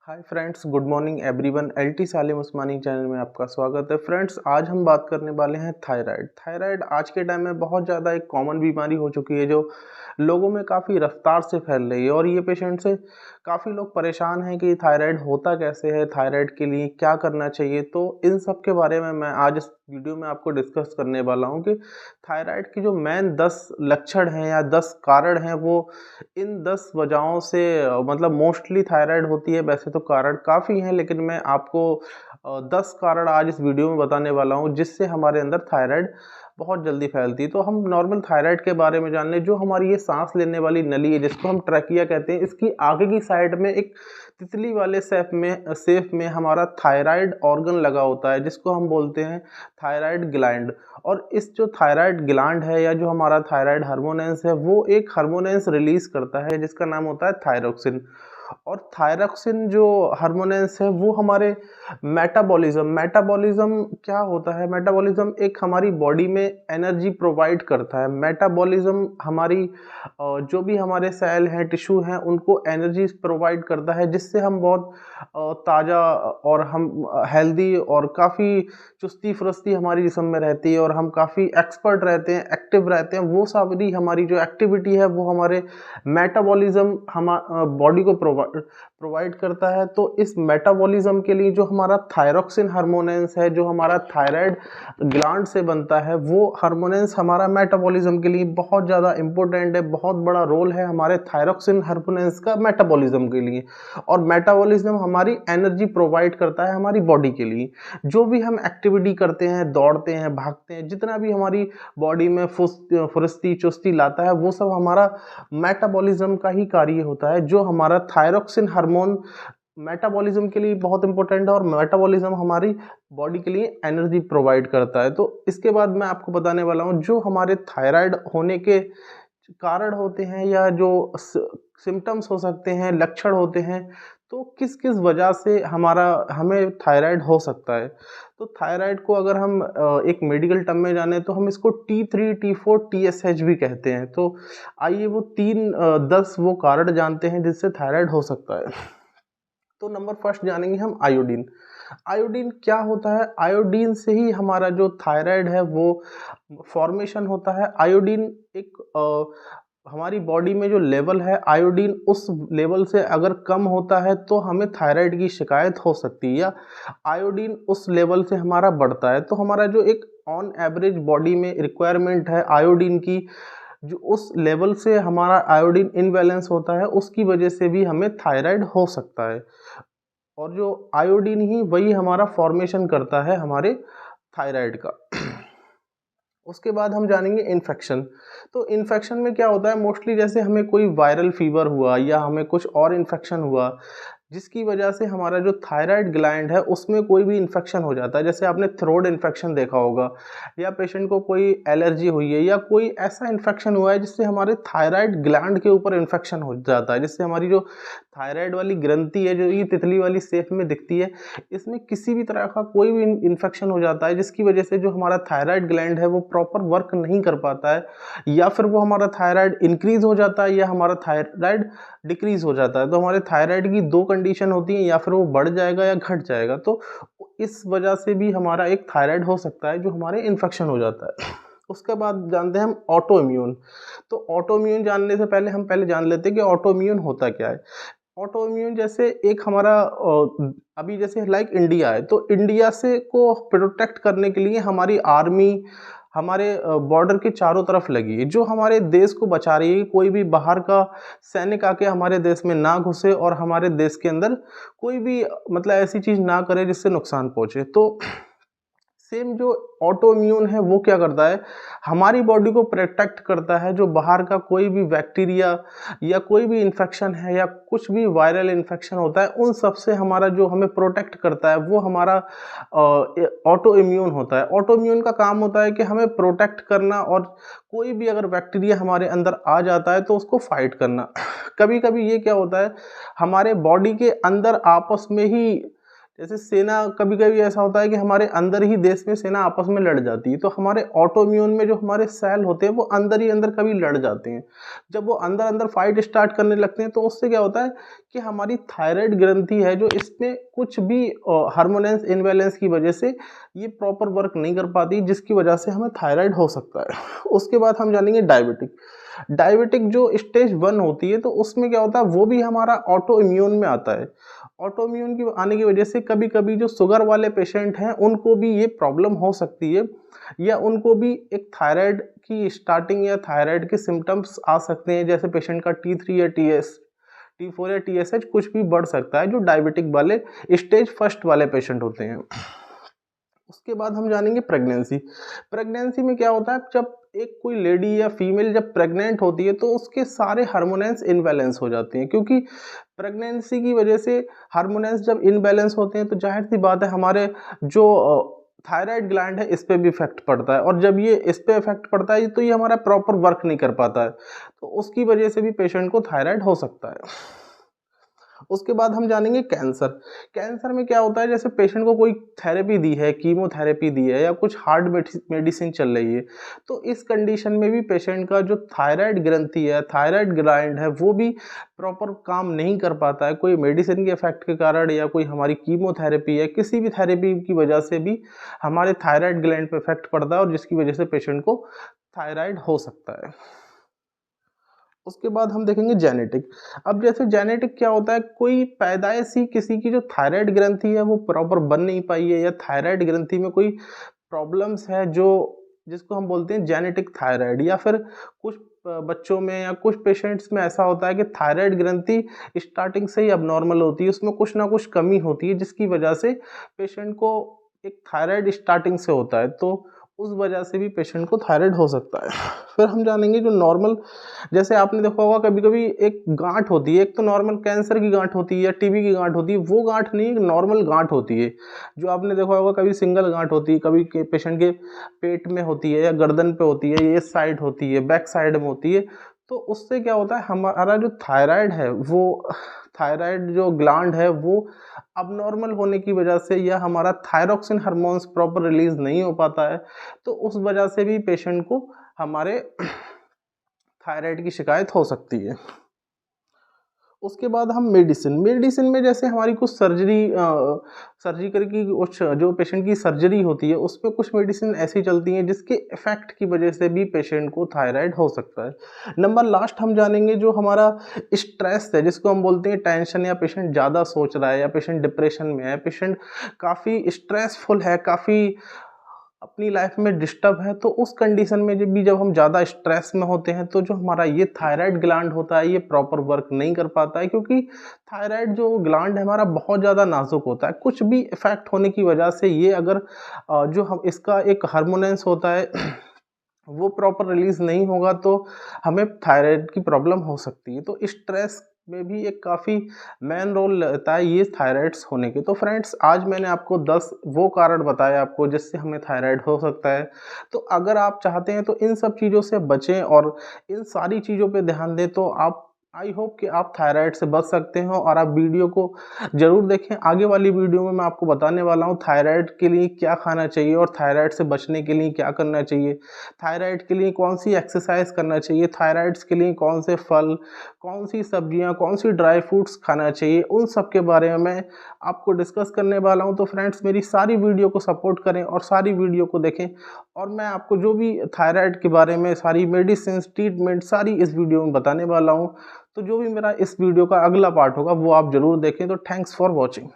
हाय friends, good morning everyone. LT Salim Usmani channel में आपका स्वागत है। फ्रेंड्स, आज हम बात करने वाले हैं थायराइड। थायराइड आज के टाइम में बहुत ज़्यादा एक कॉमन बीमारी हो चुकी है जो लोगों में काफ़ी रफ्तार से फैल रही है और ये पेशेंट से काफ़ी लोग परेशान हैं कि थायराइड होता कैसे है, थायराइड के लिए क्या करना चाहिए। तो इन सब के बारे में मैं आज इस वीडियो में आपको डिस्कस करने वाला हूँ कि थायराइड की जो मेन 10 लक्षण हैं या 10 कारण हैं वो इन 10 वजहों से मतलब मोस्टली थायराइड होती है। वैसे तो कारण काफ़ी हैं, लेकिन मैं आपको 10 कारण आज इस वीडियो में बताने वाला हूँ जिससे हमारे अंदर थायराइड बहुत जल्दी फैलती है। तो हम नॉर्मल थायराइड के बारे में जान लें। जो हमारी ये सांस लेने वाली नली है जिसको हम ट्रैकिया कहते हैं, इसकी आगे की साइड में एक तितली वाले शेप में हमारा थायराइड ऑर्गन लगा होता है जिसको हम बोलते हैं थायराइड ग्लैंड। और इस जो थायराइड ग्लैंड है या जो हमारा थायराइड हार्मोनेंस है वो एक हार्मोनेंस रिलीज करता है जिसका नाम होता है थायरोक्सिन। और थायरोक्सिन जो हार्मोनेंस है वो हमारे मेटाबॉलिज्म क्या होता है। मेटाबॉलिज्म एक हमारी बॉडी में एनर्जी प्रोवाइड करता है। मेटाबॉलिज्म हमारी जो भी हमारे सेल हैं, टिश्यू हैं, उनको एनर्जी प्रोवाइड करता है जिससे हम बहुत ताज़ा और हम हेल्दी और काफ़ी चुस्ती फुर्ती हमारी जिस्म में रहती है और हम काफ़ी एक्सपर्ट रहते हैं, एक्टिव रहते हैं। वो सारी हमारी जो एक्टिविटी है वो हमारे मेटाबॉलिज्म हम बॉडी को प्रोवाइड करता है। तो इस मेटाबॉलिज्म के लिए जो हमारा थायरोक्सिन हार्मोनेंस है, जो हमारा थायराइड ग्लैंड से बनता है, वो हार्मोनेंस हमारा मेटाबॉलिज्म के लिए बहुत ज़्यादा इंपॉर्टेंट है। बहुत बड़ा रोल है हमारे थायरोक्सिन हार्मोनेंस का मेटाबॉलिज्म के लिए। और मेटाबॉलिज्म हमारी एनर्जी प्रोवाइड करता है हमारी बॉडी के लिए। जो भी हम एक्टिविटी करते हैं, दौड़ते हैं, भागते हैं, जितना भी हमारी बॉडी में फुर्ती चुस्ती लाता है वो सब हमारा मेटाबॉलिज्म का ही कार्य होता है। जो हमारा थायरोक्सिन हार्मोन मेटाबॉलिज्म के लिए बहुत इंपॉर्टेंट है और मेटाबॉलिज्म हमारी बॉडी के लिए एनर्जी प्रोवाइड करता है। तो इसके बाद मैं आपको बताने वाला हूँ जो हमारे थायराइड होने के कारण होते हैं या जो सिम्टम्स हो सकते हैं, लक्षण होते हैं। तो किस किस वजह से हमें थायराइड हो सकता है। तो थायराइड को अगर हम एक मेडिकल टर्म में जाने तो हम इसको T3, T4, TSH भी कहते हैं। तो आइए वो 10 वो कारण जानते हैं जिससे थायराइड हो सकता है। तो नंबर फर्स्ट जानेंगे हम आयोडीन। आयोडीन क्या होता है? आयोडीन से ही हमारा जो थायराइड है वो फॉर्मेशन होता है। आयोडीन एक हमारी बॉडी में जो लेवल है आयोडीन उस लेवल से अगर कम होता है तो हमें थायराइड की शिकायत हो सकती है, या आयोडीन उस लेवल से हमारा बढ़ता है तो हमारा जो एक ऑन एवरेज बॉडी में रिक्वायरमेंट है आयोडीन की, जो उस लेवल से हमारा आयोडीन इनबैलेंस होता है, उसकी वजह से भी हमें थायराइड हो सकता है। और जो आयोडीन ही वही हमारा फॉर्मेशन करता है हमारे थायराइड का। उसके बाद हम जानेंगे इन्फेक्शन। तो इन्फेक्शन में क्या होता है, मोस्टली जैसे हमें कोई वायरल फीवर हुआ या हमें कुछ और इन्फेक्शन हुआ जिसकी वजह से हमारा जो थायराइड ग्लैंड है उसमें कोई भी इन्फेक्शन हो जाता है। जैसे आपने थ्रोट इन्फेक्शन देखा होगा, या पेशेंट को कोई एलर्जी हुई है या कोई ऐसा इन्फेक्शन हुआ है जिससे हमारे थायराइड ग्लैंड के ऊपर इन्फेक्शन हो जाता है, जिससे हमारी जो थायराइड वाली ग्रंथि है जो ये तितली वाली शेप में दिखती है, इसमें किसी भी तरह का कोई भी इन्फेक्शन हो जाता है जिसकी वजह से जो हमारा थायराइड ग्लैंड है वो प्रॉपर वर्क नहीं कर पाता है, या फिर वो हमारा थायराइड इंक्रीज हो जाता है या हमारा थायराइड डिक्रीज हो जाता है। तो हमारे थायराइड की दो कंडीशन होती हैं, या फिर वो बढ़ जाएगा या घट जाएगा। तो इस वजह से भी हमारा एक थायराइड हो सकता है जो हमारे इन्फेक्शन हो जाता है। उसके बाद जानते हैं हम ऑटो इम्यून। तो ऑटो इम्यून जानने से पहले हम जान लेते हैं कि ऑटो इम्यून होता क्या है। ऑटो इम्यून जैसे एक हमारा अभी जैसे लाइक इंडिया है, तो इंडिया से को प्रोटेक्ट करने के लिए हमारी आर्मी हमारे बॉर्डर के चारों तरफ लगी है, जो हमारे देश को बचा रही है। कोई भी बाहर का सैनिक आके हमारे देश में ना घुसे और हमारे देश के अंदर कोई भी मतलब ऐसी चीज़ ना करे जिससे नुकसान पहुँचे। तो सेम जो ऑटो इम्यून है वो क्या करता है, हमारी बॉडी को प्रोटेक्ट करता है। जो बाहर का कोई भी बैक्टीरिया या कोई भी इन्फेक्शन है या कुछ भी वायरल इन्फेक्शन होता है, उन सब से हमारा जो हमें प्रोटेक्ट करता है वो हमारा ऑटो इम्यून होता है। ऑटो इम्यून का काम होता है कि हमें प्रोटेक्ट करना, और कोई भी अगर बैक्टीरिया हमारे अंदर आ जाता है तो उसको फाइट करना। कभी कभी ये क्या होता है, हमारे बॉडी के अंदर आपस में ही जैसे सेना कभी-कभी ऐसा होता है कि हमारे अंदर ही देश में सेना आपस में लड़ जाती है, तो हमारे ऑटोइम्यून में जो हमारे सेल होते हैं वो अंदर ही अंदर कभी लड़ जाते हैं। जब वो अंदर-अंदर फाइट स्टार्ट करने लगते हैं तो उससे क्या होता है कि हमारी थायराइड ग्रंथि है जो इसमें कुछ भी हार्मोनस इम्बैलेंस की वजह से ये प्रॉपर वर्क नहीं कर पाती, जिसकी वजह से हमें थायराइड हो सकता है। उसके बाद हम जानेंगे डायबिटिक। डायबिटिक जो स्टेज 1 होती है तो उसमें क्या होता है वो भी हमारा ऑटो इम्यून में आता है। ऑटो इम्यून की आने की वजह से कभी-कभी जो शुगर वाले पेशेंट हैं उनको भी ये प्रॉब्लम हो सकती है, या उनको भी एक थायराइड की स्टार्टिंग या थायराइड के सिम्पटम्स आ सकते हैं, जैसे पेशेंट का T3 या T4 या TSH कुछ भी बढ़ सकता है, जो डायबिटिक वाले स्टेज फर्स्ट वाले पेशेंट होते हैं। उसके बाद हम जानेंगे प्रेगनेंसी। प्रेगनेंसी में क्या होता है, जब एक कोई लेडी या फीमेल जब प्रेग्नेंट होती है तो उसके सारे हार्मोन्स इनबैलेंस हो जाते हैं, क्योंकि प्रेगनेंसी की वजह से हार्मोन्स जब इनबैलेंस होते हैं तो जाहिर सी बात है हमारे जो थायराइड ग्लैंड है इस पे भी इफेक्ट पड़ता है, और जब ये इस पे इफेक्ट पड़ता है तो ये हमारा प्रॉपर वर्क नहीं कर पाता है, तो उसकी वजह से भी पेशेंट को थायराइड हो सकता है। उसके बाद हम जानेंगे कैंसर। कैंसर में क्या होता है, जैसे पेशेंट को कोई थेरेपी दी है, कीमोथेरेपी दी है या कुछ हार्ड मेडिसिन चल रही है, तो इस कंडीशन में भी पेशेंट का जो थायराइड ग्रंथि है, थायराइड ग्लैंड है, वो भी प्रॉपर काम नहीं कर पाता है, कोई मेडिसिन के इफेक्ट के कारण या कोई हमारी कीमोथेरेपी या किसी भी थेरेपी की वजह से भी हमारे थायराइड ग्लैंड पे इफेक्ट पड़ता है, और जिसकी वजह से पेशेंट को थायराइड हो सकता है। उसके बाद हम देखेंगे जेनेटिक। अब जैसे जेनेटिक क्या होता है, कोई पैदाइशी किसी की जो थायराइड ग्रंथि है वो प्रॉपर बन नहीं पाई है, या थायराइड ग्रंथि में कोई प्रॉब्लम्स है जो जिसको हम बोलते हैं जेनेटिक थायराइड, या फिर कुछ बच्चों में या कुछ पेशेंट्स में ऐसा होता है कि थायराइड ग्रंथि स्टार्टिंग से ही अबनॉर्मल होती है, उसमें कुछ ना कुछ कमी होती है, जिसकी वजह से पेशेंट को एक थायराइड स्टार्टिंग से होता है, तो उस वजह से भी पेशेंट को थायराइड हो सकता है। फिर हम जानेंगे जो नॉर्मल, जैसे आपने देखा होगा कभी-कभी एक गाँठ होती है, एक तो नॉर्मल कैंसर की गाँठ होती है या टीबी की गाँठ होती है, वो गाँठ नहीं, एक नॉर्मल गाँठ होती है। जो आपने देखा होगा कभी सिंगल गाँठ होती है, कभी के पेशेंट के पेट में होती है या गर्दन पे होती है, ये साइड होती है, बैक साइड में होती है। तो उससे क्या होता है, हमारा जो थायराइड है वो थायराइड जो ग्लैंड है वो अबनॉर्मल होने की वजह से, या हमारा थायरोक्सिन हार्मोन्स प्रॉपर रिलीज़ नहीं हो पाता है, तो उस वजह से भी पेशेंट को हमारे थायराइड की शिकायत हो सकती है। उसके बाद हम मेडिसिन में जैसे हमारी कुछ सर्जिकल की कुछ जो पेशेंट की सर्जरी होती है उसपे कुछ मेडिसिन ऐसी चलती हैं जिसके इफ़ेक्ट की वजह से भी पेशेंट को थायराइड हो सकता है। नंबर लास्ट हम जानेंगे जो हमारा स्ट्रेस है, जिसको हम बोलते हैं टेंशन, या पेशेंट ज़्यादा सोच रहा है, या पेशेंट डिप्रेशन में है, पेशेंट काफ़ी स्ट्रेसफुल है, काफ़ी अपनी लाइफ में डिस्टर्ब है, तो उस कंडीशन में जब हम ज़्यादा स्ट्रेस में होते हैं तो जो हमारा ये थायराइड ग्लैंड होता है ये प्रॉपर वर्क नहीं कर पाता है, क्योंकि थायराइड जो ग्लैंड है हमारा बहुत ज़्यादा नाजुक होता है। कुछ भी इफ़ेक्ट होने की वजह से ये अगर जो हम इसका एक हार्मोनेंस होता है वो प्रॉपर रिलीज़ नहीं होगा तो हमें थायराइड की प्रॉब्लम हो सकती है। तो स्ट्रेस में भी एक काफ़ी मेन रोल रहता है ये थायराइड्स होने के। तो फ्रेंड्स आज मैंने आपको 10 वो कारण बताए आपको जिससे हमें थायराइड हो सकता है। तो अगर आप चाहते हैं तो इन सब चीज़ों से बचें और इन सारी चीज़ों पे ध्यान दें, तो आप आई होप कि आप थायराइड से बच सकते हो, और आप वीडियो को ज़रूर देखें। आगे वाली वीडियो में मैं आपको बताने वाला हूँ थायराइड के लिए क्या खाना चाहिए और थायराइड से बचने के लिए क्या करना चाहिए, थायराइड के लिए कौन सी एक्सरसाइज करना चाहिए, थायराइड्स के लिए कौन से फल, कौन सी सब्जियां, कौन सी ड्राई फ्रूट्स खाना चाहिए, उन सब के बारे में मैं आपको डिस्कस करने वाला हूं। तो फ्रेंड्स मेरी सारी वीडियो को सपोर्ट करें और सारी वीडियो को देखें, और मैं आपको जो भी थायराइड के बारे में सारी मेडिसिन ट्रीटमेंट सारी इस वीडियो में बताने वाला हूं। तो जो भी मेरा इस वीडियो का अगला पार्ट होगा वो आप ज़रूर देखें। तो थैंक्स फॉर वॉचिंग।